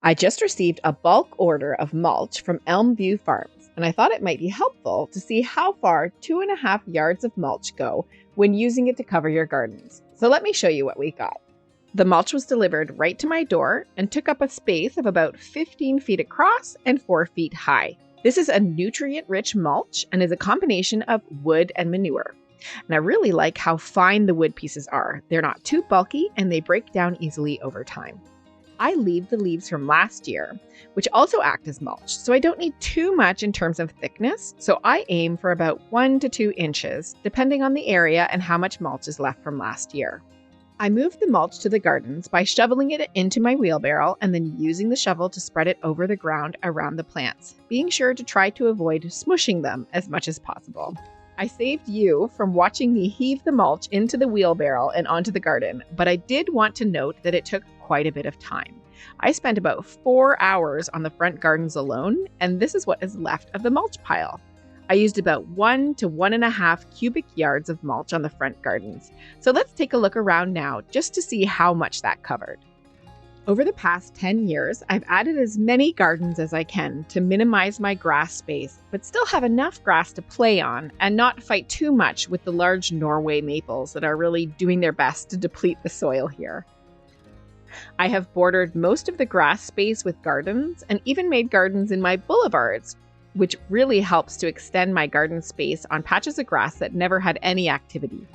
I just received a bulk order of mulch from Elmview Farms, and I thought it might be helpful to see how far 2.5 yards of mulch go when using it to cover your gardens. So let me show you what we got. The mulch was delivered right to my door and took up a space of about 15 feet across and 4 feet high. This is a nutrient-rich mulch and is a combination of wood and manure. And I really like how fine the wood pieces are. They're not too bulky and they break down easily over time. I leave the leaves from last year, which also act as mulch, so I don't need too much in terms of thickness, so I aim for about 1 to 2 inches, depending on the area and how much mulch is left from last year. I moved the mulch to the gardens by shoveling it into my wheelbarrow and then using the shovel to spread it over the ground around the plants, being sure to try to avoid smushing them as much as possible. I saved you from watching me heave the mulch into the wheelbarrow and onto the garden, but I did want to note that it took quite a bit of time. I spent about 4 hours on the front gardens alone, and this is what is left of the mulch pile. I used about 1 to 1.5 cubic yards of mulch on the front gardens. So let's take a look around now just to see how much that covered. Over the past 10 years, I've added as many gardens as I can to minimize my grass space, but still have enough grass to play on and not fight too much with the large Norway maples that are really doing their best to deplete the soil here. I have bordered most of the grass space with gardens and even made gardens in my boulevards, which really helps to extend my garden space on patches of grass that never had any activity.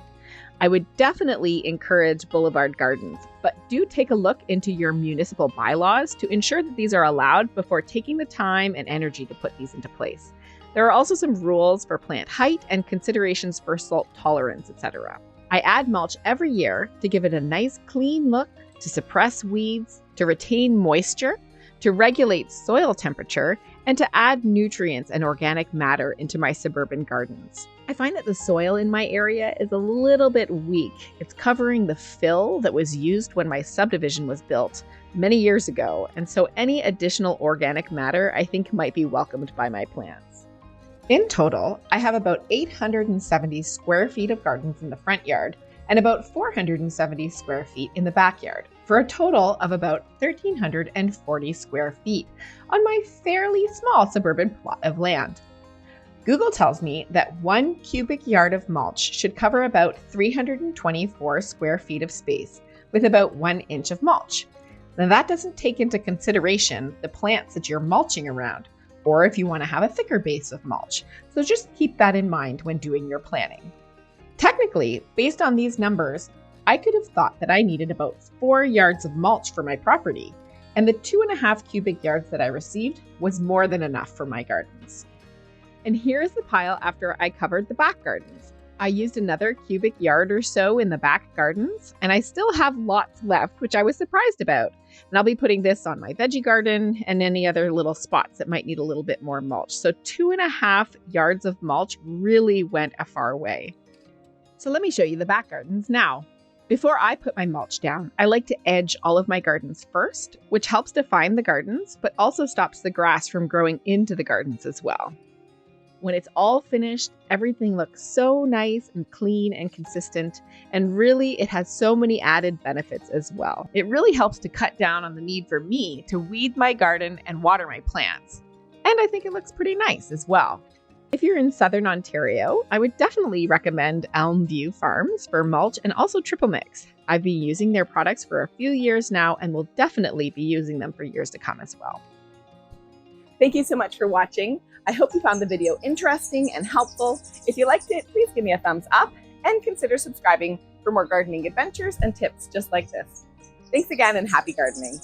I would definitely encourage boulevard gardens, but do take a look into your municipal bylaws to ensure that these are allowed before taking the time and energy to put these into place. There are also some rules for plant height and considerations for salt tolerance, etc. I add mulch every year to give it a nice clean look, to suppress weeds, to retain moisture, to regulate soil temperature, and to add nutrients and organic matter into my suburban gardens. I find that the soil in my area is a little bit weak. It's covering the fill that was used when my subdivision was built many years ago, and so any additional organic matter I think might be welcomed by my plants. In total, I have about 870 square feet of gardens in the front yard and about 470 square feet in the backyard, for a total of about 1,340 square feet on my fairly small suburban plot of land. Google tells me that 1 cubic yard of mulch should cover about 324 square feet of space with about 1 inch of mulch. Now that doesn't take into consideration the plants that you're mulching around, or if you want to have a thicker base of mulch. So just keep that in mind when doing your planning. Technically, based on these numbers, I could have thought that I needed about 4 yards of mulch for my property, and the 2.5 cubic yards that I received was more than enough for my gardens. And here's the pile after I covered the back gardens. I used another cubic yard or so in the back gardens, and I still have lots left, which I was surprised about. And I'll be putting this on my veggie garden and any other little spots that might need a little bit more mulch. So 2.5 yards of mulch really went a far way. So let me show you the back gardens now. Before I put my mulch down, I like to edge all of my gardens first, which helps define the gardens, but also stops the grass from growing into the gardens as well. When it's all finished, everything looks so nice and clean and consistent, and really it has so many added benefits as well. It really helps to cut down on the need for me to weed my garden and water my plants. And I think it looks pretty nice as well. If you're in Southern Ontario, I would definitely recommend Elmview Farms for mulch and also Triple Mix. I've been using their products for a few years now and will definitely be using them for years to come as well. Thank you so much for watching. I hope you found the video interesting and helpful. If you liked it, please give me a thumbs up and consider subscribing for more gardening adventures and tips just like this. Thanks again and happy gardening.